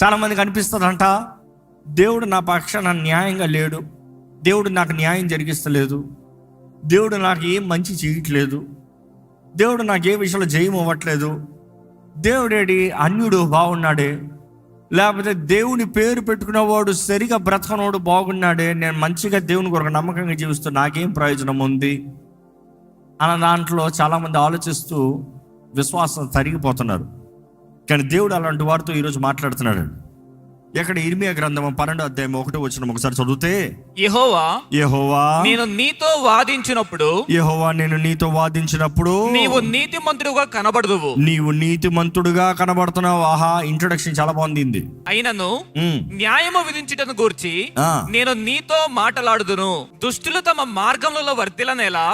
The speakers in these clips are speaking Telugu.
చాలామందికి అనిపిస్తుందంట, దేవుడు నా పక్షాన న్యాయంగా లేడు, దేవుడు నాకు న్యాయం జరిగిస్తలేదు, దేవుడు నాకు ఏం మంచి చేయట్లేదు, దేవుడు నాకు ఏ విషయంలో జయం అవ్వట్లేదు, దేవుడేడి అన్యుడు బాగున్నాడే, లేకపోతే దేవుని పేరు పెట్టుకునేవాడు సరిగా బ్రతకనోడు బాగున్నాడే, నేను మంచిగా దేవుని కొరకు నమ్మకంగా జీవిస్తూ నాకేం ప్రయోజనం ఉంది అన్న దాంట్లో చాలామంది ఆలోచిస్తూ విశ్వాసం తరిగిపోతున్నారు. కానీ దేవుడు అలాంటి వారితో ఈరోజు మాట్లాడుతున్నాడు. ఎక్కడ ఇర్మియా గ్రంథం 12వ అధ్యాయం 1వ వచనం ఒకసారి చదివితే, యెహోవా నేను నీతో వాదించినప్పుడు నీవు నీతిమంతుడుగా కనబడదువు. నీవు నీతిమంతుడుగా కనబడుతున్నావు. ఆహా, ఇంట్రొడక్షన్ చాలా బాగుంది. అయినను న్యాయము విధించుటను గూర్చి నేను నీతో మాట్లాడుదును, దుష్టులు తమ మార్గములలో వర్ధిల్లనేలా.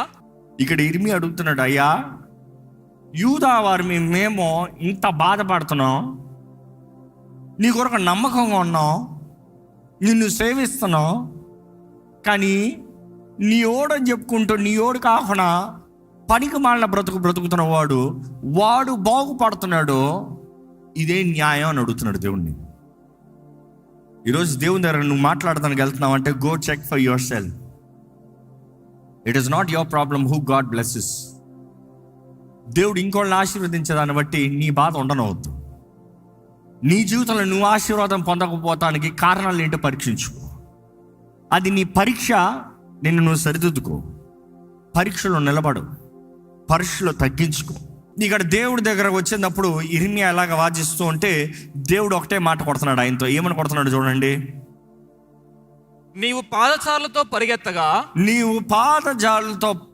ఇక్కడ ఇర్మియా అడుగుతున్నాడు, అయ్యా యూదా వారు మేము ఇంత బాధపడుతున్నాం, నీ కొరకు నమ్మకంగా ఉన్నాం, నిన్ను సేవిస్తున్నాం, కానీ నీ ఓడని చెప్పుకుంటూ నీ ఓడు కాకుండా పనికి మాలిన బ్రతుకుతున్న వాడు బాగుపడుతున్నాడు, ఇదే న్యాయం అని అడుగుతున్నాడు దేవుణ్ణి. ఈరోజు దేవుని దగ్గర నువ్వు మాట్లాడడానికి వెళ్తున్నావు అంటే go check for yourself. It is not your problem who God blesses. దేవుడు ఇంకోళ్ళని ఆశీర్వదించేదాన్ని బట్టి నీ బాధ ఉండనవద్దు. నీ జీవితంలో నువ్వు ఆశీర్వాదం పొందకపోతానికి కారణాలు ఏంటో పరీక్షించు. అది నీ పరీక్ష. నిన్ను నువ్వు సరిదిద్దుకో, పరీక్షలో నిలబడు, పరీక్షలో తగ్గించుకో. ఇక్కడ దేవుడి దగ్గర వచ్చినప్పుడు ఇర్మియా ఎలాగ వాదిస్తూ ఉంటే దేవుడు ఒకటే మాట కొడుతున్నాడు ఆయనతో. ఏమని కొడుతున్నాడు చూడండి, నీవు పాదచారులతో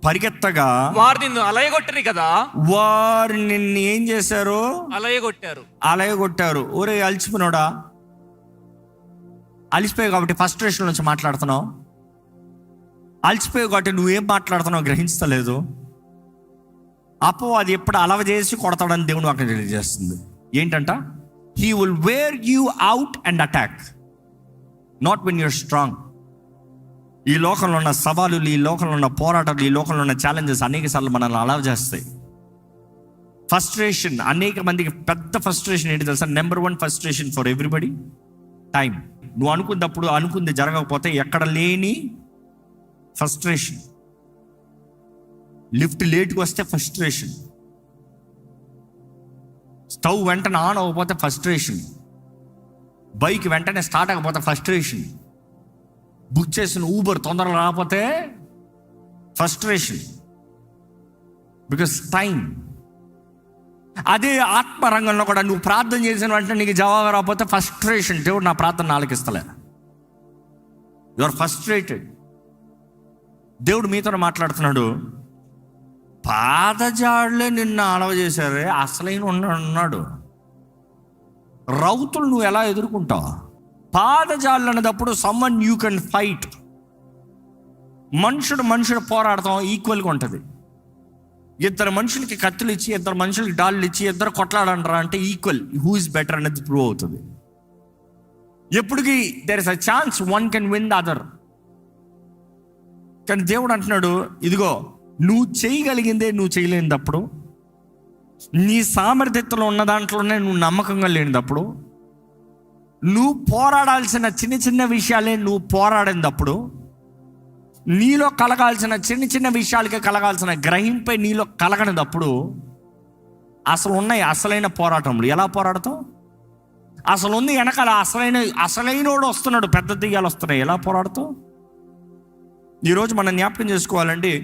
పరిగెత్తగా వారు నిన్ను అలయగొట్టరు కదా. వారు నిన్ను ఏం చేశారు? అలయగొట్టారు. ఒరే అలిసిపోయినోడా, అలిసిపోయావు కాబట్టి ఫ్రస్ట్రేషన్ నుంచి మాట్లాడుతున్నావు, అలిసిపోయావు కాబట్టి నువ్వేం మాట్లాడుతున్నావు గ్రహించలేదు. అది ఎప్పుడు అలవ చేసి కొడతాడని దేవుడు అక్కడ తెలియజేస్తుంది. ఏంటంట, he will wear you out and attack, not when you're strong. ఈ లోకంలో ఉన్న సవాలులు, ఈ లోకంలో ఉన్న పోరాటాలు, ఈ లోకంలో ఉన్న ఛాలెంజెస్ అనేక సార్లు మనల్ని అలవ్ చేస్తాయి. ఫ్రస్ట్రేషన్, అనేక మందికి పెద్ద ఫ్రస్ట్రేషన్ ఏంటి తెలుసా? Number 1 frustration for everybody, time. నువ్వు అనుకున్నప్పుడు అనుకుంది జరగకపోతే ఎక్కడ లేని ఫ్రస్ట్రేషన్. లిఫ్ట్ లేట్కి వస్తే ఫ్రస్ట్రేషన్, స్టవ్ వెంటనే ఆన్ అవ్వకపోతే ఫ్రస్ట్రేషన్, బైక్ వెంటనే స్టార్ట్ అవ్వకపోతే ఫ్రస్ట్రేషన్, బుక్ చేసిన ఊబర్ తొందరగా రాకపోతే ఫ్రస్ట్రేషన్, బికాస్ టైం. అదే ఆత్మరంగంలో కూడా నువ్వు ప్రార్థన చేసిన వెంటనే నీకు జవాబు రాకపోతే ఫ్రస్ట్రేషన్. దేవుడు నా ప్రార్థన ఆలకిస్తలే, యు ఆర్ ఫ్రస్ట్రేటెడ్. దేవుడు మీతో మాట్లాడుతున్నాడు, పాదజాడులే నిన్ను అలవ చేశారే, అసలైన ఉన్నాడు. రౌతులు నువ్వు ఎలా ఎదుర్కొంటావు? పాదజాలు అన్నదప్పుడు సమ్మన్ యూ కెన్ ఫైట్. మనుషుడు పోరాడతాం ఈక్వల్గా ఉంటుంది. ఇద్దరు మనుషులకి కత్తులు ఇచ్చి, ఇద్దరు మనుషులకి డాళ్ళు ఇచ్చి, ఇద్దరు కొట్లాడంటారా అంటే ఈక్వల్, హూ ఇస్ బెటర్ అనేది ప్రూవ్ అవుతుంది. ఎప్పటికీ there is a chance one can win the other. కానీ దేవుడు అంటున్నాడు, ఇదిగో నువ్వు చేయగలిగిందే నువ్వు చేయలేనిదప్పుడు, నీ సామర్థ్యతలో ఉన్న దాంట్లోనే నువ్వు నమ్మకంగా లేనిదప్పుడు, నువ్వు పోరాడాల్సిన చిన్న చిన్న విషయాలే నువ్వు పోరాడినప్పుడు, నీలో కలగాల్సిన చిన్న చిన్న విషయాలకే కలగాల్సిన గ్రహింపై నీలో కలగనిదప్పుడు, అసలు ఉన్నాయి అసలైన పోరాటములు. ఎలా పోరాడతావు? అసలు ఉంది వెనకాల అసలైనోడు వస్తున్నాడు, పెద్ద దెయ్యాలు వస్తున్నాయి. ఎలా పోరాడతావు? ఈరోజు మనం జ్ఞాపకం చేసుకోవాలండి,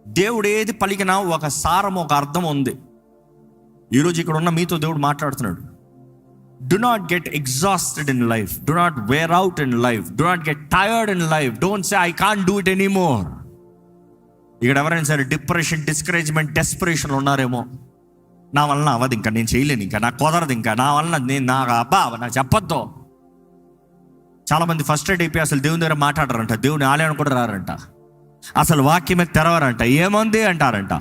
దేవుడు ఏది పలికినా ఒక సారం, ఒక అర్థం ఉంది. ఈరోజు ఇక్కడ ఉన్న మీతో దేవుడు మాట్లాడుతున్నాడు. Do not get exhausted in life. Do not wear out in life. Do not get tired in life. Don't say I can't do it anymore. ఇక్కడ ఎవరైనా సరే డిప్రెషన్, డిస్కరేజ్మెంట్, డెస్పరేషన్ ఉన్నారేమో, నా వలన అవ్వదు, ఇంకా నేను చేయలేను, ఇంకా నాకు కుదరదు, ఇంకా నా వలన నాకు చెప్పొద్దు. చాలామంది ఫ్రస్ట్రేట్ అయిపోయి అసలు దేవుని దగ్గర మాట్లాడరంట, దేవుని ఆలయాన్ని కూడా రారంట, అసలు వాక్యమే తెరవరంట, ఏముంది అంటారంట.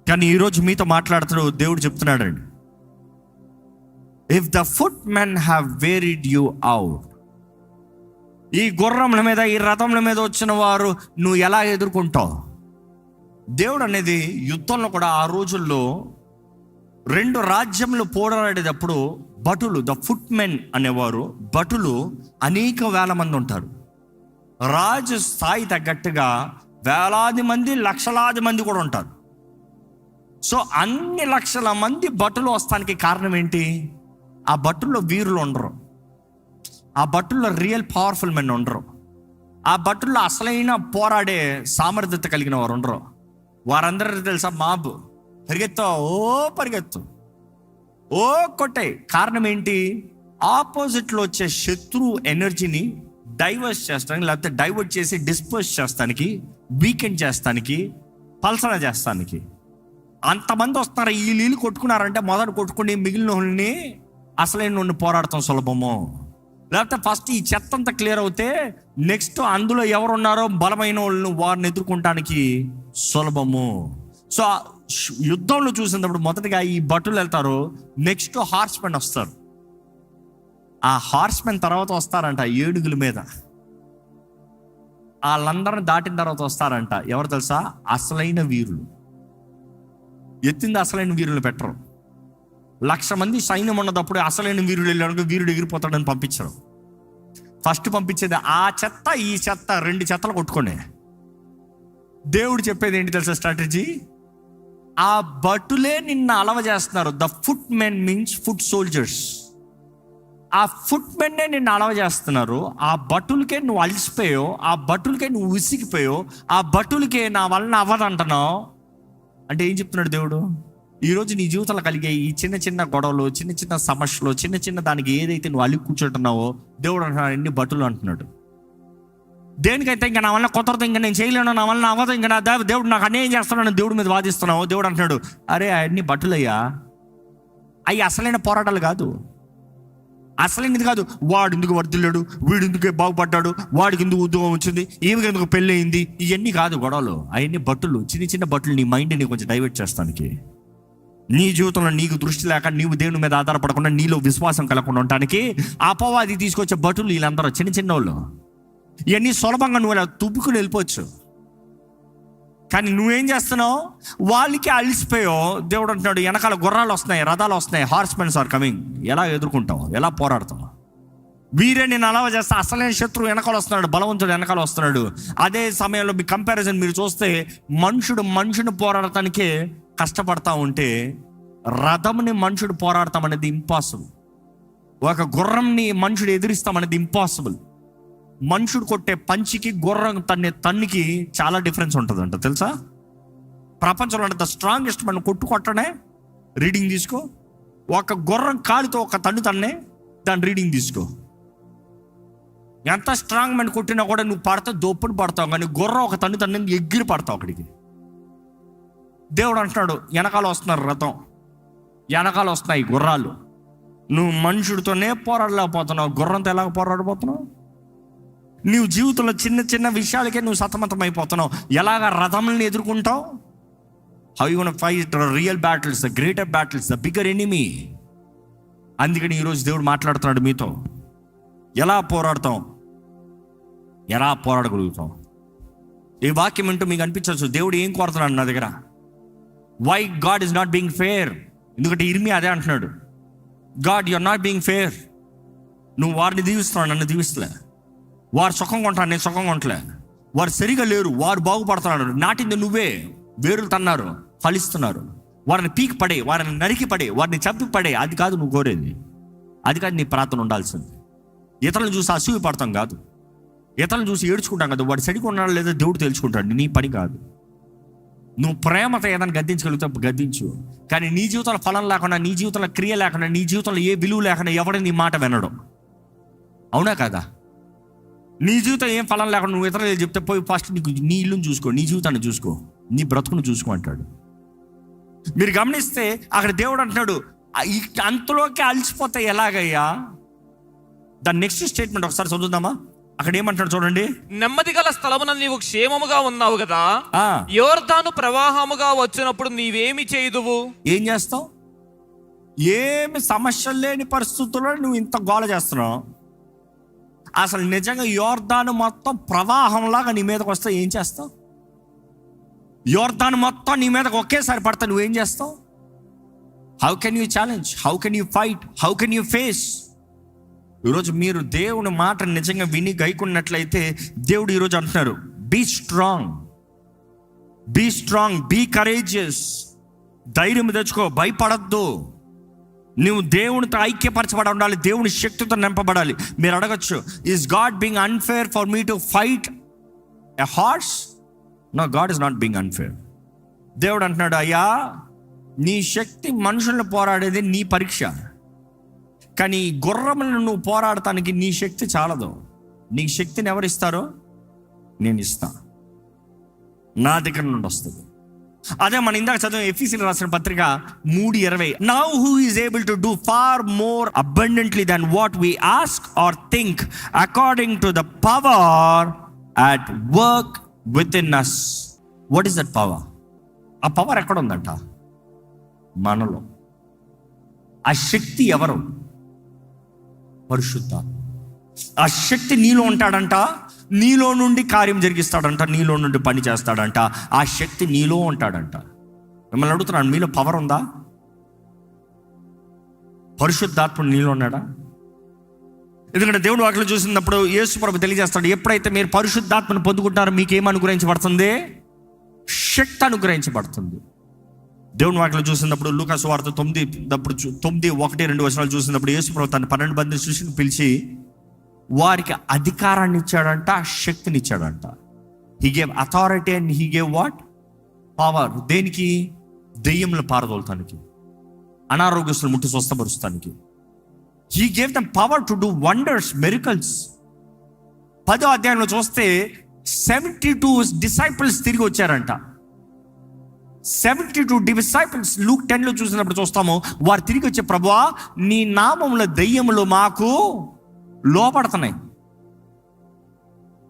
కానీ ఈరోజు మీతో మాట్లాడుతూ దేవుడు చెప్తున్నాడండి, if the footmen have wearied you out, ఈ గుర్రముల మీద, ఈ రథముల మీద వచ్చిన వారు నువ్వు ఎలా ఎదుర్కొంటావు? దేవుడు అనేది యుద్ధంలో కూడా ఆ రోజుల్లో రెండు రాజ్యంలో పోరాడేటప్పుడు భటులు, ద ఫుట్ మెన్ అనేవారు, భటులు అనేక వేల మంది ఉంటారు. రాజు స్థాయి తగ్గట్టుగా వేలాది మంది, లక్షలాది మంది కూడా ఉంటారు. సో అన్ని లక్షల మంది భటులు వస్తానికి కారణం ఏంటి? ఆ భటుల్లో వీరులు ఉండరు, ఆ భటుల్లో రియల్ పవర్ఫుల్ మెన్ ఉండరు, ఆ భటుల్లో అసలైన పోరాడే సామర్థ్యత కలిగిన వారు ఉండరు. వారందరూ తెలుసా, మాబు, పరిగెత్తు, ఓ పరిగెత్తు, ఓ కొట్టే. కారణం ఏంటి? ఆపోజిట్లో వచ్చే శత్రు ఎనర్జీని డైవర్స్ చేస్తానికి, లేకపోతే డైవర్ట్ చేసి డిస్పోజ్ చేస్తానికి, వీకెండ్ చేస్తానికి, పల్సన చేస్తానికి. అంతమంది వస్తున్నారు, ఈ నీళ్ళు కొట్టుకున్నారంటే మొదట కొట్టుకుని మిగిలిన వాళ్ళని అసలైన పోరాడటం సులభము. లేకపోతే ఫస్ట్ ఈ చెత్త అంతా క్లియర్ అవుతే నెక్స్ట్ అందులో ఎవరున్నారో బలమైన వాళ్ళని వారిని ఎదుర్కొంటానికి సులభము. సో యుద్ధంలో చూసినప్పుడు మొదటిగా ఈ భటులు వెళ్తారు, నెక్స్ట్ హార్స్మెన్ వస్తారు. ఆ హార్స్మెన్ తర్వాత వస్తారంట ఏనుగుల మీద. వాళ్ళందరిని దాటిన తర్వాత వస్తారంట ఎవరు తెలుసా? అసలైన వీరులు. ఎత్తింది అసలైన వీరులు పెట్టరు. 1,00,000 మంది సైన్యం ఉన్నదప్పుడు అసలైన వీరుడు వెళ్ళాడు, వీరుడు ఎగిరిపోతాడని పంపించరు. ఫస్ట్ పంపించేది ఆ చెత్త, ఈ చెత్త, 2 చెత్తలు కొట్టుకోండి. దేవుడు చెప్పేది ఏంటి తెలుసా స్ట్రాటజీ? ఆ భటులే నిన్న అలవ చేస్తున్నారు. The foot men means foot soldiers. ఆ ఫుట్ మెన్నే నిన్ను అలవ చేస్తున్నారు. ఆ భటులకే నువ్వు అలసిపోయావు, ఆ భటులకే నువ్వు విసిగిపోయావు, ఆ భటులకే నా వలన అవ్వదంటున్నావు. అంటే ఏం చెప్తున్నాడు దేవుడు? ఈరోజు నీ జీవితంలో కలిగే ఈ చిన్న చిన్న గొడవలు, చిన్న చిన్న సమస్యలు, చిన్న చిన్న దానికి ఏదైతే నువ్వు అలిగి కూర్చుంటున్నావో దేవుడు అంటున్నాడు ఎన్ని భటులు అంటున్నాడు. దేనికైతే ఇంకా నా వల్ల కుదరదు, ఇంకా నేను చేయలేను, నా వల్ల అవ్వదు, ఇంకా నా దేవుడు నాకు అన్యాయం చేస్తున్నాను, దేవుడి మీద వాదిస్తున్నావు. దేవుడు అంటున్నాడు అరే అన్ని భటులయ్యా, అవి అసలైన పోరాటాలు కాదు, అసలైనది కాదు. వాడు ఎందుకు వర్దిల్లాడు, వీడు ఎందుకు బాగుపడ్డాడు, వాడికి ఎందుకు ఉద్యోగం వచ్చింది, ఈమెకి ఎందుకు పెళ్ళి అయింది, ఇవన్నీ కాదు గొడవలు. అవన్నీ భటులు, చిన్న చిన్న భటులు నీ మైండ్ని కొంచెం డైవర్ట్ చేస్తానికి, నీ జీవితంలో నీకు దృష్టి లేక నీవు దేవుని మీద ఆధారపడకుండా నీలో విశ్వాసం కలగకుండా ఉండటానికి అపవాది తీసుకొచ్చే భటులు వీళ్ళందరూ చిన్న చిన్న వాళ్ళు. ఇవన్నీ సులభంగా నువ్వు ఇలా తుప్పుకుని వెళ్ళిపోవచ్చు. కానీ నువ్వేం చేస్తున్నావు? వాళ్ళకి అలిసిపోయావు. దేవుడు అంటున్నాడు వెనకాల గుర్రాలు వస్తున్నాయి, రథాలు వస్తున్నాయి, హార్స్మెన్స్ ఆర్ కమింగ్. ఎలా ఎదుర్కొంటావు, ఎలా పోరాడతావు? వీరే నేను అలవ చేస్తా, అసలైన శత్రువు వెనకాల వస్తున్నాడు, బలవంతుడు వెనకాల వస్తున్నాడు. అదే సమయంలో మీ కంపారిజన్ మీరు చూస్తే మనుషుని పోరాడటానికే కష్టపడతా ఉంటే రథంని మనుషుడు పోరాడతాం అనేది ఇంపాసిబుల్. ఒక గుర్రంని మనుషుడు ఎదిరిస్తామనేది ఇంపాసిబుల్. మనుషుడు కొట్టే పంచికి గుర్రం తన్నికి చాలా డిఫరెన్స్ ఉంటుందంట తెలుసా? ప్రపంచంలో ద స్ట్రాంగెస్ట్ మనం కొట్టనే రీడింగ్ తీసుకో. ఒక గుర్రం కాలితో ఒక తన్నే దాని రీడింగ్ తీసుకో. ఎంత స్ట్రాంగ్ మనం కొట్టినా కూడా నువ్వు పడతావు, దొప్పుని పడతావు. కానీ గుర్రం ఒక తన్ను ఎగిరి పడతావు అక్కడికి. దేవుడు అంటున్నాడు వెనకాల వస్తున్నారు రథం, వెనకాల వస్తున్నాయి గుర్రాలు. నువ్వు మనుషుడితోనే పోరాడలేకపోతున్నావు, గుర్రంతో ఎలాగ పోరాడబోతున్నావు? నీవు జీవితంలో చిన్న చిన్న విషయాలకే నువ్వు సతమతం అయిపోతున్నావు. ఎలాగ రథములను ఎదుర్కొంటావు? How you gonna fight real battles, the greater battles, the bigger enemy. అందుకని ఈరోజు దేవుడు మాట్లాడుతున్నాడు మీతో. ఎలా పోరాడతాం, ఎలా పోరాడగలుగుతాం? ఈ వాక్యం ఏంటో మీకు అనిపించవచ్చు, దేవుడు ఏం కోరుతున్నాడు నా దగ్గర? Why God is not being fair? ఎందుకంటే ఇర్మియా అదే అంటున్నాడు, God you are not being fair. నువ్వు వారిని దీవిస్తున్నావు, నన్ను దీవిస్తలే. వారు సుఖంగా ఉంటారు, నేను సుఖంగా ఉండలే. వారు సరిగా లేరు, వారు బాగుపడుతున్నారు. నాటింది నువ్వే, వేరులు తన్నారు, ఫలిస్తున్నారు. వారిని పీకి పడే, వారిని నరికి పడే, వారిని చంపి పడే. అది కాదు నువ్వు కోరేది, అది కాదు నీ ప్రార్థన ఉండాల్సింది. ఇతరులను చూసి అసూయ పడతాం కాదు, ఇతరులను చూసి ఏడ్చుకుంటాం కదా. వాడు సరిగా ఉన్నాడు లేదా దేవుడు తెలుసుకుంటాడు, నీ పని కాదు. నువ్వు ప్రేమతో ఏదైనా గద్దించగలిగితే గద్దించు. కానీ నీ జీవితంలో ఫలం లేకుండా, నీ జీవితంలో క్రియ లేకుండా, నీ జీవితంలో ఏ విలువ లేకుండా ఎవడ నీ మాట వినడం, అవునా కదా? నీ జీవితం ఏం ఫలం లేకుండా నువ్వు ఇతరులు చెప్తే పోయి ఫస్ట్ నీ ఇల్లుని చూసుకో, నీ జీవితాన్ని చూసుకో, నీ బ్రతుకును చూసుకో అంటాడు. మీరు గమనిస్తే అక్కడ దేవుడు అంటున్నాడు అంతలోకి అలసిపోతే ఎలాగయ్యా? దాని నెక్స్ట్ స్టేట్మెంట్ ఒకసారి చదువుదామా? అక్కడ ఏమంటాడు చూడండి, నెమ్మది గల స్థలమున నీవు క్షేమముగా ఉన్నావు కదా, యోర్దాను ప్రవాహముగా వచ్చినప్పుడు నీవేమి చేయుదువు? ఏం చేస్తావు? ఏమి సమస్యలు లేని పరిస్థితుల్లో నువ్వు ఇంత గోల చేస్తున్నావు. అసలు నిజంగా యోర్దాను మొత్తం ప్రవాహంలాగా నీ మీదకి వస్తే ఏం చేస్తావు? యోర్దాను మొత్తం నీ మీదకి ఒకేసారి పడతా నువ్వేం చేస్తావు? How can you challenge? How can you fight? How can you face? ఈరోజు మీరు దేవుని మాట నిజంగా విని గైకున్నట్లయితే దేవుడు ఈరోజు అంటున్నారు, be strong, be strong, be courageous. ధైర్యం తెచ్చుకో, భయపడద్దు. నువ్వు దేవునితో ఐక్యపరచబడి ఉండాలి, దేవుని శక్తితో నింపబడాలి. మీరు అడగచ్చు, is God being unfair for me to fight a horse? No, God is not being unfair. దేవుడు అంటున్నాడు, అయ్యా నీ శక్తి మనుషులను పోరాడేది నీ పరీక్ష, కానీ గుర్రములను నువ్వు పోరాడటానికి నీ శక్తి చాలదు. నీ శక్తిని ఎవరు ఇస్తారో నేను ఇస్తా, నా దగ్గర నుండి వస్తుంది. అదే మన ఇందాక చదివిన ఎఫెసీయులకు రాసిన పత్రిక 3:20, now who is able to do far more abundantly than what we ask or think according to the power at work within us. What is that power? ఆ పవర్ ఎక్కడ ఉందంట? మనలో. ఆ శక్తి ఎవరు? పరిశుద్ధాత్మ. ఆ శక్తి నీలో ఉంటాడంట, నీలో నుండి కార్యం జరిగిస్తాడంట, నీలో నుండి పని చేస్తాడంట. ఆ శక్తి నీలో ఉంటాడంట. మిమ్మల్ని అడుగుతున్నాను, మీలో పవర్ ఉందా? పరిశుద్ధాత్మ నీలో ఉన్నాడా? ఎందుకంటే దేవుడు వాటిలో చూసినప్పుడు యేసు ప్రభు తెలియజేస్తాడు, ఎప్పుడైతే మీరు పరిశుద్ధాత్మను పొందుకుంటారో మీకు ఏం అనుగ్రహించబడుతుంది? శక్తి అనుగ్రహించబడుతుంది. దేవుని వాటిలో చూసినప్పుడు లూకా సువార్త 9:1-2 చూసినప్పుడు యేసు ప్రభు తన 12 మంది శిష్యులను పిలిచి వారికి అధికారాన్ని ఇచ్చాడంట, శక్తిని ఇచ్చాడంట. He gave authority and he gave what? Power. దేనికి? దెయ్యములు పారదోలటానికి, అనారోగ్యస్తులు ముట్టి స్వస్థపరుస్తానికి. He gave them power to do wonders, miracles. 10వ అధ్యాయంలో చూస్తే 72 డిసైపుల్స్ తిరిగి వచ్చారంట. 72 డిసైపుల్స్. లూక్ 10లో చూసినప్పుడు చూస్తాము, వారు తిరిగి వచ్చే, ప్రభువా నీ నామములో దెయ్యములు మాకు లోపడుతున్నాయి.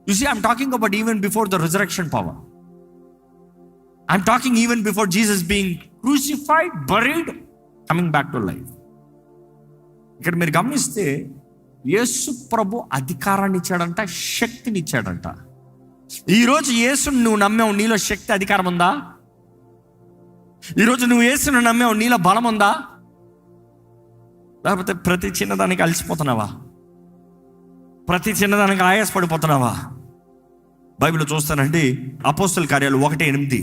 You see, I'm talking about even before the resurrection power. I'm talking even before Jesus being crucified, buried, coming back to life. ఇక్కడ మీరు గమనిస్తే యేసు ప్రభు అధికారాన్ని ఇచ్చాడంట, శక్తిని ఇచ్చాడంట. ఈరోజు యేసుని నువ్వు నమ్మావు, నీలో శక్తి అధికారం ఉందా? ఈరోజు నువ్వు యేసుని నమ్మావు, నీలో బలం ఉందా? లేకపోతే ప్రతి చిన్నదానికి అలసిపోతున్నావా? ప్రతి చిన్నదానికి ఆయాసపడిపోతున్నావా? బైబిల్ చూస్తానండి, అపోస్తల కార్యాలు 1:8,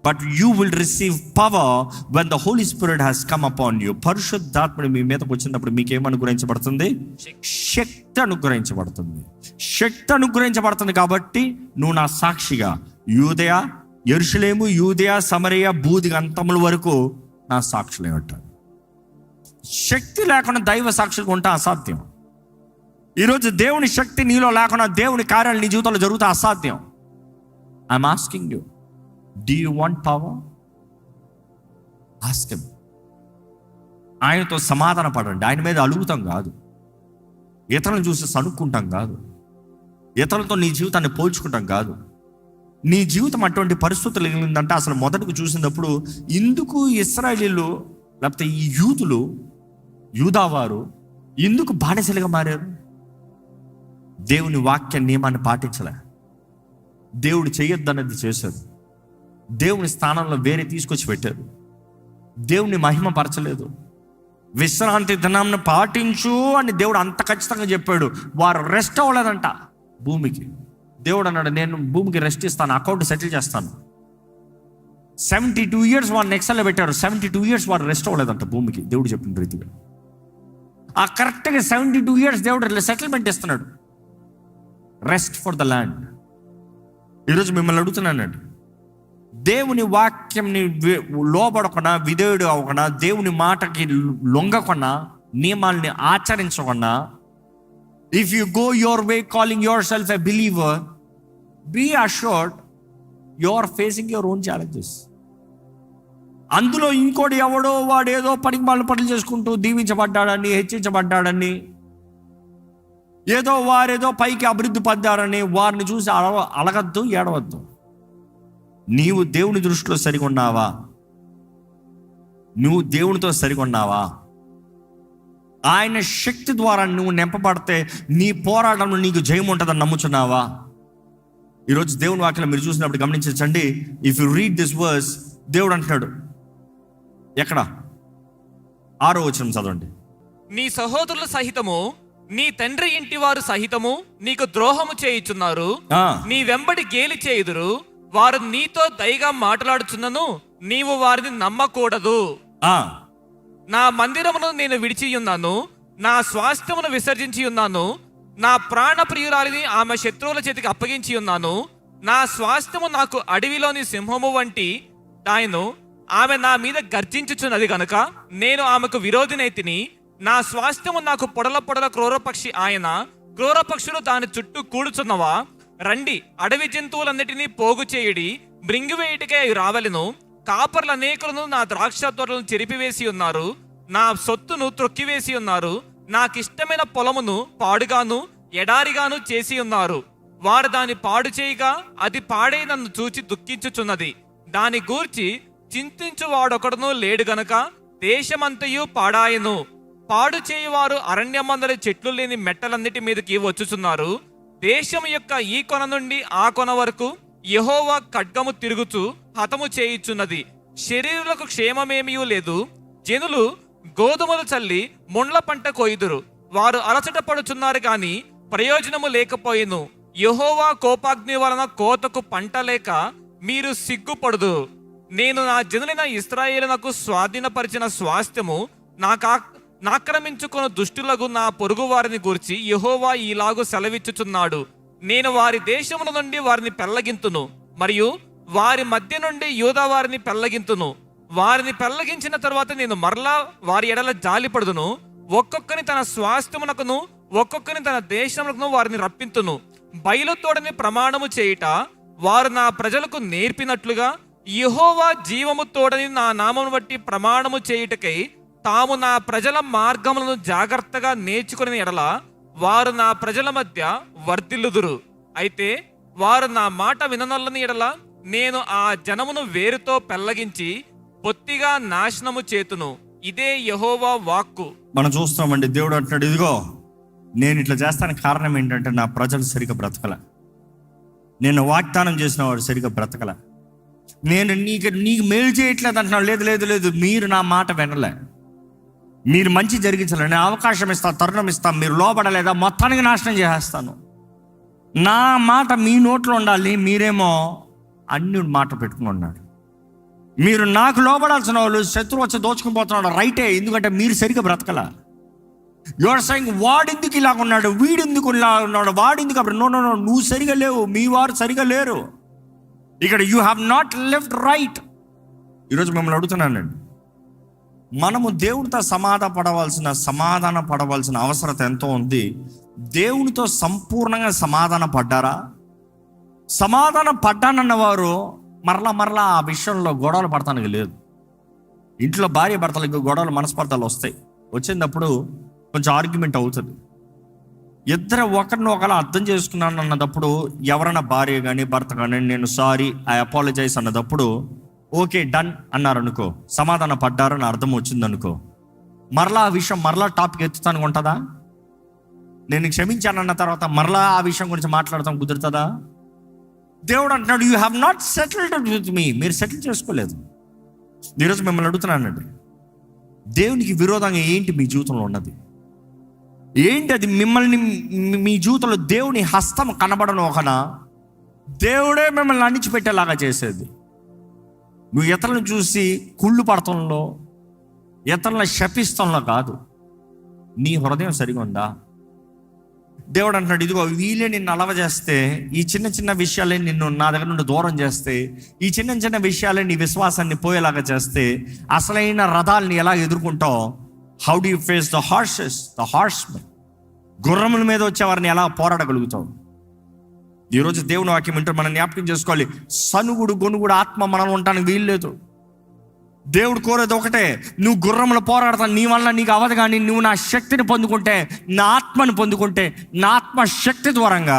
but you will receive power when the Holy Spirit has come upon you. పరిశుద్ధాత్ముడు మీ మీదకి వచ్చినప్పుడు మీకు ఏం అనుగ్రహించబడుతుంది? శక్తి అనుగ్రహించబడుతుంది. శక్తి అనుగ్రహించబడుతుంది కాబట్టి నువ్వు నా సాక్షిగా యూదయ, యెరూషలేము, యూదయ, సమరయ, బూదిగ అంతముల వరకు నా సాక్షులే ఉంటాను. శక్తి లేకుండా దైవ సాక్షులుగా ఉంటా అసాధ్యం. ఈరోజు దేవుని శక్తి నీలో లేకుండా దేవుని కార్యాలు నీ జీవితంలో జరుగుతా అసాధ్యం. I'm asking you, do you want power? Ask him. ఆయనతో సమాధాన పడండి. ఆయన మీద అలుగుతాం కాదు, ఇతరులను చూసి సనుక్కుంటాం కాదు, ఇతరులతో నీ జీవితాన్ని పోల్చుకుంటాం కాదు. నీ జీవితం అటువంటి పరిస్థితులు కలిగిందంటే అసలు మొదటకు చూసినప్పుడు ఎందుకు ఇశ్రాయేలీలు లేకపోతే ఈ యూదులు, యూదావారు ఎందుకు బానిసలుగా మారారు? దేవుని వాక్య నియమాన్ని పాటించలే. దేవుడు చేయొద్దన్నది చేశారు. దేవుని స్థానంలో వేరే తీసుకొచ్చి పెట్టారు. దేవుని మహిమ పరచలేదు. విశ్రాంతి దినాన్ని పాటించు అని దేవుడు అంత ఖచ్చితంగా చెప్పాడు. వారు రెస్ట్ అవ్వలేదంట భూమికి. దేవుడు అన్నాడు, నేను భూమికి రెస్ట్ ఇస్తాను, అకౌంట్ సెటిల్ చేస్తాను. 72 years వారిని ఎక్సెల్లో పెట్టారు. 72 years వారు రెస్ట్ అవ్వలేదంట భూమికి, దేవుడు చెప్పిన రీతిగా. ఆ కరెక్ట్గా 72 years దేవుడు సెటిల్మెంట్ ఇస్తున్నాడు, రెస్ట్ ఫర్ ద ల్యాండ్. ఈరోజు మిమ్మల్ని అడుగుతున్నానండి, దేవుని వాక్యంని లోబడకుండా, విధేయుడు అవ్వకుండా, దేవుని మాటకి లొంగకుండా, నియమాల్ని ఆచరించకుండా, if you go your way calling yourself a believer, be assured you are facing your own challenges. అందులో ఇంకోటి ఎవడో వాడేదో పనికి మాలిన పనులు చేసుకుంటూ దీవించబడ్డాడని, హెచ్చించబడ్డాడని, ఏదో వారేదో పైకి అభివృద్ధి పొందారని వారిని చూసి అలగద్దు, ఏడవద్దు. నీవు దేవుని దృష్టిలో సరిగా ఉన్నావా? నువ్వు దేవునితో సరిగా ఉన్నావా? ఆయన శక్తి ద్వారా నువ్వు నింపబడితే నీ పోరాటంలో నీకు జయం ఉంటుందని నమ్ముచున్నావా? ఈరోజు దేవుని వాక్యం మీరు చూసినప్పుడు గమనించండి. If you read this verse, దేవుడు అంటున్నాడు, ఎక్కడ 6వ వచనం చదవండి. నీ సహోదరుల సహితము నీ తండ్రి ఇంటి వారు సహితము నీకు ద్రోహము చేయుచున్నారు. నీ వెంబడి గేలి చేయుదురు. వారు నీతో దయగా మాట్లాడుచున్నను నీవు వారిని నమ్మకూడదు. నా మందిరమును నేను విడిచి ఉన్నాను, నా స్వాస్థ్యమును విసర్జించి ఉన్నాను, నా ప్రాణ ప్రియురాలిని ఆమె శత్రువుల చేతికి అప్పగించి ఉన్నాను. నా స్వాస్థ్యము నాకు అడవిలోని సింహము వంటి దాయను. ఆమె నా మీద గర్జించుచున్నది గనుక నేను ఆమెకు విరోధినైతిని. నా స్వాస్థ్యము నాకు పొడల పొడల క్రూరపక్షి ఆయన. క్రూరపక్షులు దాని చుట్టూ కూడుచున్నవా? రండి, అడవి జంతువులన్నిటినీ పోగు చేయుడి. బ్రింగివేయుటికే రావలెను. కాపర్ల అనేకులను నా ద్రాక్ష తోటలను చెరిపివేసి ఉన్నారు, నా సొత్తును త్రొక్కివేసి ఉన్నారు. నాకిష్టమైన పొలమును పాడుగాను ఎడారిగాను చేసి ఉన్నారు. వారు దాన్ని పాడు చేయగా అది పాడై నన్ను చూచి దుఃఖించుచున్నది. దాని గూర్చి చింతించు వాడొకడును లేడు గనక దేశమంతయు పాడాయను. పాడు చేయువారు అరణ్యమందరి చెట్లు లేని మెట్టలన్నిటి మీదకి వచ్చుచున్నారు. దేశం యొక్క ఈ కొన నుండి ఆ కొన వరకు యెహోవా ఖడ్గము తిరుగుచు హతము చేయుచున్నది. శరీరులకు క్షేమమేమీ లేదు. జనులు గోధుమలు చల్లి ముండ్ల పంట కోయుదురు. వారు అలసట పడుచున్నారు గాని ప్రయోజనము లేకపోయిను. యెహోవా కోపాగ్ని వలన కోతకు పంట లేక మీరు సిగ్గుపడుదు. నేను నా జనులైన ఇశ్రాయేలునకు స్వాధీనపరిచిన స్వాస్థ్యము నాక్రమించుకున్న దుష్టులకు నా పొరుగు వారిని గూర్చి యెహోవా ఈలాగు సెలవిచ్చుచున్నాడు. నేను వారి దేశముల నుండి వారిని పెళ్లగింతును, మరియు వారి మధ్య నుండి యూదా వారిని పెళ్లగింతును. వారిని పెళ్లగించిన తరువాత నేను మరలా వారి ఎడల జాలిపడుదును. ఒక్కొక్కని తన స్వాస్థ్యమునకును ఒక్కొక్కని తన దేశమునకును వారిని రప్పింతును. బయలుతోడని ప్రమాణము చేయుట వారు నా ప్రజలకు నేర్పినట్లుగా యెహోవా జీవము తోడని నా నామమును బట్టి ప్రమాణము చేయుటకై తాము నా ప్రజల మార్గములను జాగ్రత్తగా నేర్చుకుని ఎడల వారు నా ప్రజల మధ్య వర్ధిల్లుదురు. అయితే వారు నా మాట విననొల్లని ఎడల నేను ఆ జనమును వేరుతో పెళ్లగించి బొత్తిగా నాశనము చేతును. ఇదే యెహోవా వాక్కు. మనం చూస్తామండి, దేవుడు అంటున్నాడు, ఇదిగో నేను ఇట్లా చేస్తానికి కారణం ఏంటంటే నా ప్రజలు సరిగ్గా బ్రతకల. నేను వాగ్దానం చేసిన వాడు సరిగ్గా బ్రతకల. నేను నీకు మేలు చేయట్లేదు అంటున్నాడు. లేదు లేదు లేదు, మీరు నా మాట వినలే. మీరు మంచి జరిగించలే, నేను అవకాశం ఇస్తాను, తరుణం ఇస్తాను. మీరు లోపడలేదా, మొత్తానికి నాశనం చేసేస్తాను. నా మాట మీ నోట్లో ఉండాలి, మీరేమో అన్ని మాట పెట్టుకుని ఉన్నాడు. మీరు నాకు లోపడాల్సిన వాళ్ళు శత్రువు వచ్చి దోచుకుని పోతున్నాడు. రైటే, ఎందుకంటే మీరు సరిగ్గా బ్రతకల. యువర్ సెయింగ్ వాడెందుకు ఇలాగ ఉన్నాడు, వీడెందుకు ఇలా ఉన్నాడు, వాడెందుకు అప్పుడు. నో నో నో, నువ్వు సరిగా లేవు, మీ వారు సరిగా లేరు. ఇక్కడ you have not lived right. ఈరోజు మిమ్మల్ని అడుగుతున్నానండి, మనము దేవునితో సమాధాన పడవలసిన అవసరత ఎంతో ఉంది. దేవునితో సంపూర్ణంగా సమాధాన పడ్డారా? సమాధాన పడ్డానన్న వారు మరలా ఆ విషయంలో గొడవలు పడతానికి లేదు. ఇంట్లో భార్య భర్తలకు గొడవలు, మనస్పర్ధలు వస్తాయి. వచ్చినప్పుడు కొంచెం ఆర్గ్యుమెంట్ అవుతుంది. ఇద్దరు ఒకరిని ఒకరు అర్థం చేసుకున్నాను అన్నదప్పుడు, ఎవరైనా భార్య కానీ భర్త కానీ నేను సారీ, ఐ అపాలజైజ్ అన్నదప్పుడు ఓకే డన్ అన్నారు అనుకో, సమాధాన పడ్డారని అర్థం వచ్చింది అనుకో, మరలా ఆ విషయం టాపిక్ ఎత్తుతానికి ఉంటుందా? నేను క్షమించానన్న తర్వాత మరలా ఆ విషయం గురించి మాట్లాడతాం కుదురుతుందా? దేవుడు అంటున్నాడు, you have not settled with me. మీరు సెటిల్ చేసుకోలేదు. ఈరోజు మిమ్మల్ని అడుగుతున్నానండి, దేవునికి విరోధంగా ఏంటి మీ జీవితంలో ఉన్నది? ఏంటి అది? మిమ్మల్ని మీ జీవితంలో దేవుని హస్తం కనబడను ఒకనా, దేవుడే మిమ్మల్ని అణిచిపెట్టేలాగా చేసేది. నువ్వు ఇతరులను చూసి కుళ్ళు పడతంలో, ఇతరులను శపిస్తంలో కాదు, నీ హృదయం సరిగా ఉందా? దేవుడు అంటున్నాడు, ఇదిగో వీళ్ళే నిన్ను అలవ చేస్తే, ఈ చిన్న చిన్న విషయాలే నిన్ను నా దగ్గర నుండి దూరం చేస్తే, ఈ చిన్న చిన్న విషయాలే నీ విశ్వాసాన్ని పోయేలాగా చేస్తే, అసలైన రథాలని ఎలా ఎదుర్కొంటావు? How do you face the horsemen? గుర్రముల మీద వచ్చే వారిని ఎలా పోరాడగలుగుతావు? ఈరోజు దేవుని వాక్యం వింటూ మనం జ్ఞాపకం చేసుకోవాలి, సనుగుడు గొనుగుడు ఆత్మ మనలో ఉండడానికి వీల్లేదు. దేవుడు కోరేది ఒకటే, నువ్వు గుర్రంలో పోరాడతాను, నీ వల్ల నీకు అవ్వదు, కానీ నువ్వు నా శక్తిని పొందుకుంటే, నా ఆత్మని పొందుకుంటే, నా ఆత్మ శక్తి ద్వారంగా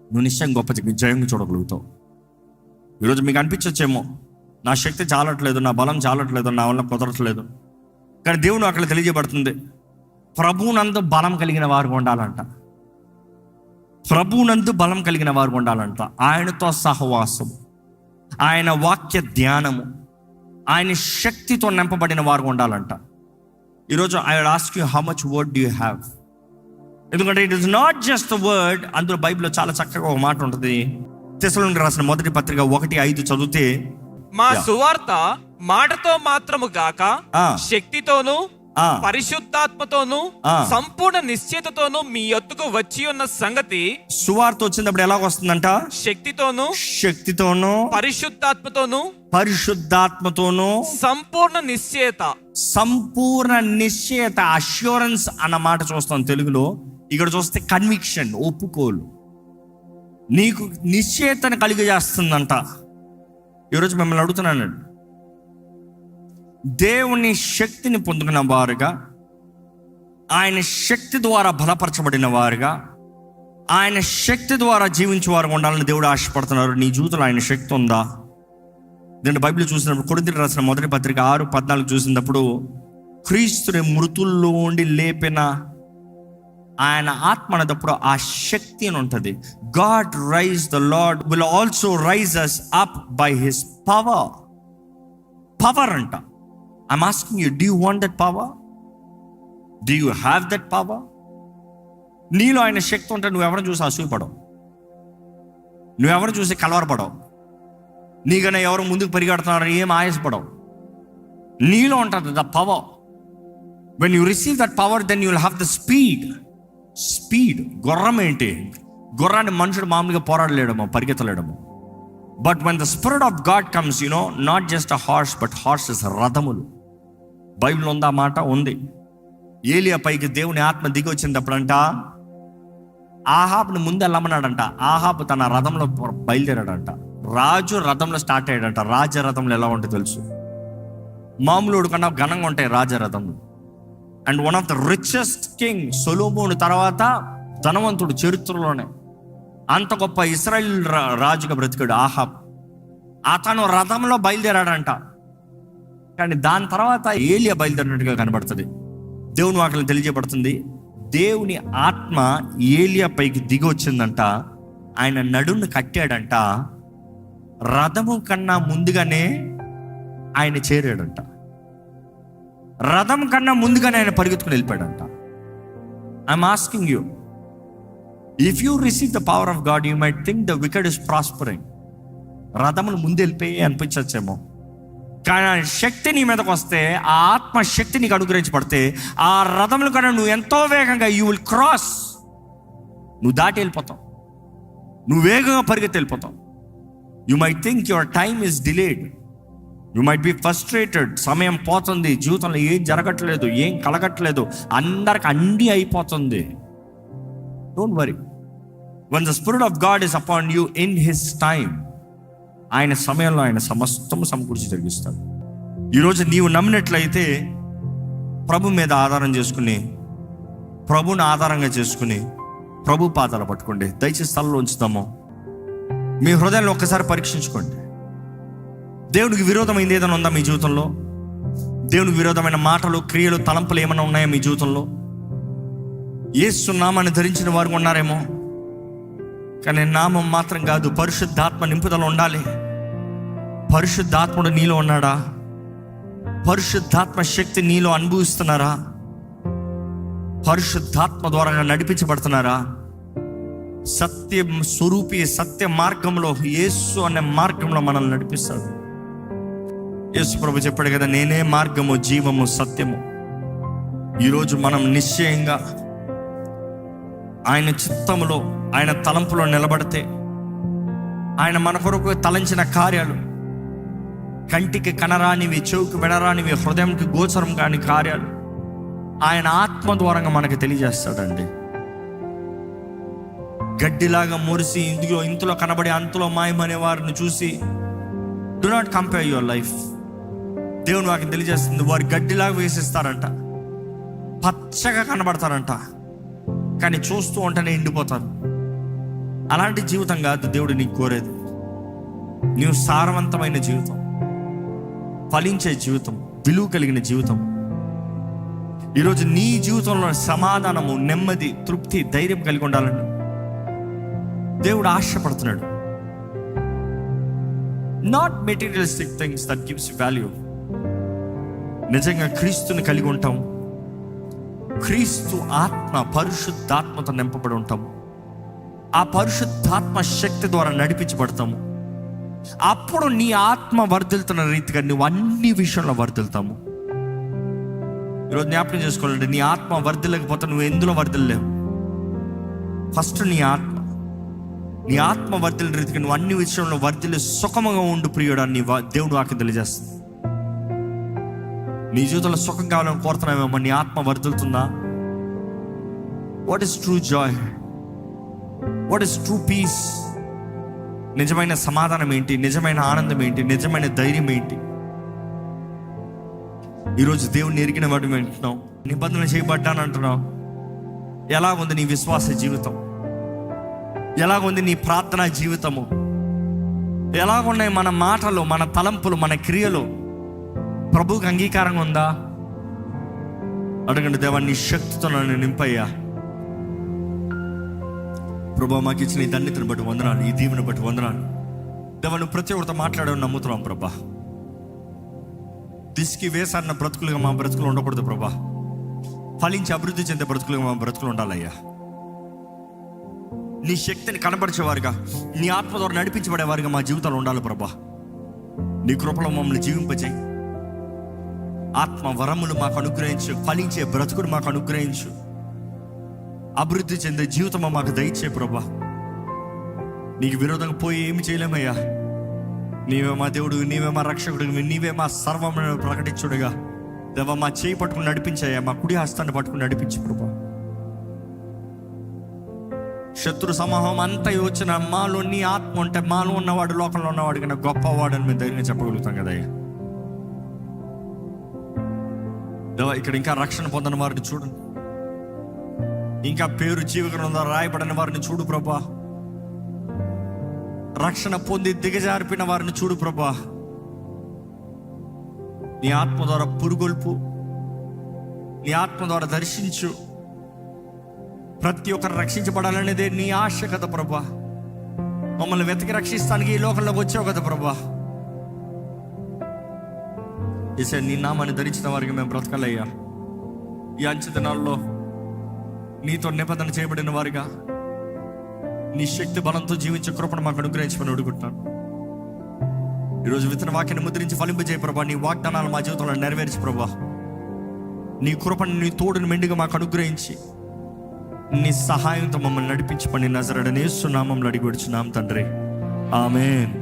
నువ్వు నిశ్చయం గొప్ప జయంగా చూడగలుగుతావు. ఈరోజు మీకు అనిపించచ్చేమో, నా శక్తి చాలట్లేదు, నా బలం చాలట్లేదు, నా వల్ల కుదరట్లేదు. కానీ దేవుడు అక్కడ తెలియజేయబడుతుంది, ప్రభువునందు బలం కలిగిన వారు ఉండాలంట. ప్రభువునందు బలం కలిగిన వారు ఉండాలంట. ఆయనతో సహవాసము, ఆయన వాక్య ధ్యానము, ఆయన శక్తితో నింపబడిన వారు ఉండాలంట. ఈరోజు I will ask you how much word do you have. ఎందుకంటే it is not just the word. అందులో బైబిల్లో చాలా చక్కగా ఒక మాట ఉంటుంది. తెస్సలోనికీయులకు రాసిన మొదటి పత్రిక 1:5 చదివితే, మా సువార్త మాటతో మాత్రము గాక శక్తితోను పరిశుద్ధాత్మతోను సంపూర్ణ నిశ్చయతతోను మీ యొద్దకు వచ్చి ఉన్న సంగతి. సువార్త వచ్చినప్పుడు ఎలా వస్తుందంట? శక్తితోను పరిశుద్ధాత్మతోను సంపూర్ణ నిశ్చయత. అష్యూరెన్స్ అన్న మాట చూస్తాం తెలుగులో. ఇక్కడ చూస్తే కన్విక్షన్, ఒప్పుకోలు. నీకు నిశ్చయతను కలిగజేస్తుందంట. ఈరోజు మిమ్మల్ని అడుగుతున్నాను, దేవుని శక్తిని పొందుకున్న వారుగా, ఆయన శక్తి ద్వారా బలపరచబడిన వారుగా, ఆయన శక్తి ద్వారా జీవించే వారు ఉండాలని దేవుడు ఆశపడుతున్నారు. నీ జీవితంలో ఆయన శక్తి ఉందా? దీంట్లో బైబిల్ చూసినప్పుడు కొరింథీయులకు రాసిన మొదటి పత్రిక 6:14 చూసినప్పుడు, క్రీస్తుని మృతుల్లో ఉండి లేపిన ఆయన ఆత్మ అనేటప్పుడు ఆ శక్తి అని ఉంటుంది. God raise the Lord will also raise us up by his power అంట. I'm asking you, do you want that power? Do you have that power? నీలో ఆయన శక్తి ఉంటే నువ్వెవరిని చూసి అసూయపడవు, నువ్వెవరిని చూసి కలవరపడవు, నీకన్నా ఎవరు ముందుకు పరిగెడుతున్నారని ఏం ఆయాసపడవు. నీలో ఉంటుంది the power. When you receive that power then you will have the speed. గుర్రం ఏంటి? గుర్రాన్ని మనుషుడు మామూలుగా పోరాడలేడము, పరిగెత్తలేడము. But when the spirit of God comes, you know, not just a horse but horses, రథములు. బైబిల్ ఉందా మాట? ఉంది. ఏలియా పైకి దేవుని ఆత్మ దిగి వచ్చినప్పుడంట ఆహాబుని ముందు వెళ్ళమన్నాడంట. ఆహాబు తన రథంలో బయలుదేరాడంట. రాజు రథంలో స్టార్ట్ అయ్యాడంట. రాజరథంలో ఎలా ఉంటుంది తెలుసు? మామూలుడు కన్నా ఘనంగా ఉంటాయి రాజరథంలో. And one of the richest king Solomon తర్వాత ధనవంతుడు చరిత్రలోనే. అంత గొప్ప ఇశ్రాయేల్ రాజుగా బ్రతికాడు ఆహాబ్. అతను రథంలో బయలుదేరాడంట. కానీ దాని తర్వాత ఏలియా బయలుదేరినట్టుగా కనబడుతుంది. దేవుని వాక్యం తెలియజేయబడుతుంది, దేవుని ఆత్మ ఏలియా పైకి దిగి వచ్చిందంట. ఆయన నడుమును కట్టాడంట. రథము కన్నా ముందుగానే ఆయన చేరాడంట. రథం కన్నా ముందుగానే ఆయన పరిగెత్తుకుని వెళ్ళిపోయాడంట. I'm asking you, if you receive the power of God you might think the wicked is prospering. రథములు ముందు వెళ్ళిపోయి అనిపించచ్చేమో, కానీ ఆ శక్తి నీ మీదకి వస్తే, ఆ ఆత్మ శక్తి నీకు అనుగ్రహించబడితే, ఆ రథముల కన్నా నువ్వు ఎంతో వేగంగా యూ విల్ క్రాస్. నువ్వు దాటి వెళ్ళిపోతావు, నువ్వు వేగంగా పరిగెత్తి వెళ్ళిపోతావు. You might think your time is delayed, you might be frustrated. సమయం పోతుంది, జీవితంలో ఏం జరగట్లేదు, ఏం కలగట్లేదు, అందరికి అన్నీ అయిపోతుంది. Don't worry. when the spirit of God is upon you in his time, ఆయన సమయంలో ఆయన సమస్తము సమకూర్చి జరిగిస్తాడు. ఈరోజు నీవు నమ్మినట్లయితే ప్రభు మీద ఆధారం చేసుకుని, ప్రభుని ఆధారంగా చేసుకుని ప్రభు పాదాలు పట్టుకోండి. దయచేసి స్థలంలో ఉంచుతాము. మీ హృదయాన్ని ఒక్కసారి పరీక్షించుకోండి. దేవునికి విరోధమైంది ఏదైనా ఉందా మీ జీవితంలో? దేవునికి విరోధమైన మాటలు, క్రియలు, తలంపులు ఏమైనా ఉన్నాయా మీ జీవితంలో? యేసు నామాన్ని ధరించిన వారు ఉన్నారేమో, కానీ నామం మాత్రం కాదు, పరిశుద్ధాత్మ నింపుదల ఉండాలి. పరిశుద్ధాత్ముడు నీలో ఉన్నాడా? పరిశుద్ధాత్మ శక్తి నీలో అనుభవిస్తున్నారా? పరిశుద్ధాత్మ ద్వారా నడిపించబడుతున్నారా? సత్య స్వరూపి, సత్య మార్గంలో, యేసు అనే మార్గంలో మనల్ని నడిపిస్తాడు. యేసు ప్రభు చెప్పాడు కదా, నేనే మార్గము, జీవము, సత్యము. ఈరోజు మనం నిశ్చయంగా ఆయన చిత్తములో, ఆయన తలంపులో నిలబడితే, ఆయన మన కొరకు తలంచిన కార్యాలు, కంటికి కనరానివి, చెవుకి వినరానివి, హృదయంకి గోచరం కాని కార్యాలు ఆయన ఆత్మ ద్వారంగా మనకి తెలియజేస్తాడండి. గడ్డిలాగా మురిసి ఇంతలో కనబడి అంతలో మాయమనే వారిని చూసి do not compare your life. దేవుని వారికి తెలియజేస్తుంది, వారు గడ్డిలాగా వేసిస్తారంట, పచ్చగా కనబడతారంట, కానీ చూస్తూ ఉంటేనే ఎండిపోతారు. అలాంటి జీవితం కాదు దేవుడు నీకు కోరేది. నీవు సారవంతమైన జీవితం, ఫలించే జీవితం, విలువ కలిగిన జీవితం. ఈరోజు నీ జీవితంలో సమాధానము, నెమ్మది, తృప్తి, ధైర్యం కలిగి ఉండాలని దేవుడు ఆశపడుతున్నాడు. Not materialistic things that gives value. నిజంగా క్రీస్తుని కలిగి ఉంటాం, క్రీస్తు ఆత్మ, పరిశుద్ధాత్మతో నింపబడి ఉంటాము. ఆ పరిశుద్ధాత్మ శక్తి ద్వారా నడిపించబడతాము. అప్పుడు నీ ఆత్మ వర్ధిల్తున్న రీతిగా నువ్వు అన్ని విషయంలో వర్ధిల్తాము. ఈరోజు జ్ఞాపకం చేసుకోవాలంటే నీ ఆత్మ వర్ధిల్లకపోతే నువ్వు ఎందులో వర్ధిల్లేవు. ఫస్ట్ నీ ఆత్మ వర్ధిల్లిన రీతిగా నువ్వు అన్ని విషయంలో వర్ధిల్లి సుఖముగా ఉండు ప్రియుడు అని దేవుడు వాక్యం తెలియజేస్తుంది. నీ జీవితంలో సుఖం కావాలని కోరుతున్నావేమో, నీ ఆత్మ వర్ధిల్తుందా? What is true joy? What is true peace? నిజమైన సమాధానం ఏంటి? నిజమైన ఆనందం ఏంటి? నిజమైన ధైర్యం ఏంటి? ఈరోజు దేవుడిని ఎరిగిన వాడు వింటున్నావు, నిబంధన చేయబడ్డాను అంటున్నావు. ఎలా ఉంది నీ విశ్వాస జీవితం? ఎలాగుంది నీ ప్రార్థనా జీవితము? ఎలాగున్నాయి మన మాటలు, మన తలంపులు, మన క్రియలు? ప్రభువుకి అంగీకారంగా ఉందా? అడగండి, దేవా నీ శక్తితో నన్ను నింపయ్యా. ప్రభా మాకు ఇచ్చిన ఈ ధన్యతను బట్టి వందనాలు, ఈ దీవెను బట్టి వందనాలు. దేవా నువ్వు ప్రతి ఒక్కరితో మాట్లాడని నమ్ముతున్నాం ప్రభా. దిష్కి వేసాడిన బ్రతుకులుగా మా బ్రతుకులు ఉండకూడదు ప్రభా. ఫలించి అభివృద్ధి చెందే బ్రతుకులుగా మా బ్రతుకులు ఉండాలయ్యా. నీ శక్తిని కనపరిచేవారుగా, నీ ఆత్మ ద్వారా నడిపించబడేవారుగా మా జీవితాలు ఉండాలి ప్రభా. నీ కృపలో మమ్మల్ని జీవింపజేయి. ఆత్మ వరములు మాకు అనుగ్రహించు. ఫలించే బ్రతుకుడు మాకు అనుగ్రహించు. అభివృద్ధి చెందే జీవితం మాకు దయచే ప్రభా. నీకు విరోధంగా పోయి ఏమి చేయలేమయ్యా. నీవే మా దేవుడు, నీవే మా రక్షకుడు, నీవే మా సర్వమును ప్రకటించుడుగా. దేవా మా చేయి పట్టుకుని నడిపించాయా, మా కుడి హస్తాన్ని పట్టుకుని నడిపించు ప్రభా. శత్రు సమూహం అంతా వచ్చిన మాలో నీ ఆత్మ ఉంటే, మాలో ఉన్నవాడు లోకంలో ఉన్నవాడు కన్నా గొప్పవాడు అని మేము ధైర్యంగా చెప్పగలుగుతాం కదయ్యా. దేవా ఇక్కడ ఇంకా రక్షణ పొందిన వారిని చూడండి, ఇంకా పేరు జీవగ్రంథంలో రాయబడిన వారిని చూడు ప్రభా. రక్షణ పొంది దిగజారిపోయిన వారిని చూడు ప్రభా. నీ ఆత్మ ద్వారా పురుగొల్పు, నీ ఆత్మ ద్వారా దర్శించు. ప్రతి ఒక్కరు రక్షించబడాలనేదే నీ ఆశ కదా ప్రభా. మమ్మల్ని వెతికి రక్షిస్తానికి ఈ లోకంలోకి వచ్చావు కదా ప్రభా. ఈసారి నీ నామాన్ని ధరించిన వారికి మేము బ్రతకాలయ్యా. ఈ అంచె దినాల్లో నీతో నిబంధన చేయబడిన వారిగా నీ శక్తి బలంతో జీవించే కృపను మాకు అనుగ్రహించమని అడుగుతున్నాను. ఈరోజు విత్తన వాక్యాన్ని ముద్రించి ఫలింపజేయ ప్రభా. నీ వాగ్దానాలు మా జీవితంలో నెరవేర్చి ప్రభా. నీ కృపను, నీ తోడును మెండుగా మాకు అనుగ్రహించి నీ సహాయంతో మమ్మల్ని నడిపించమని నజరేయుడైన యేసు నామములో అడిగి వచ్చున్నాం తండ్రి, ఆమేన్.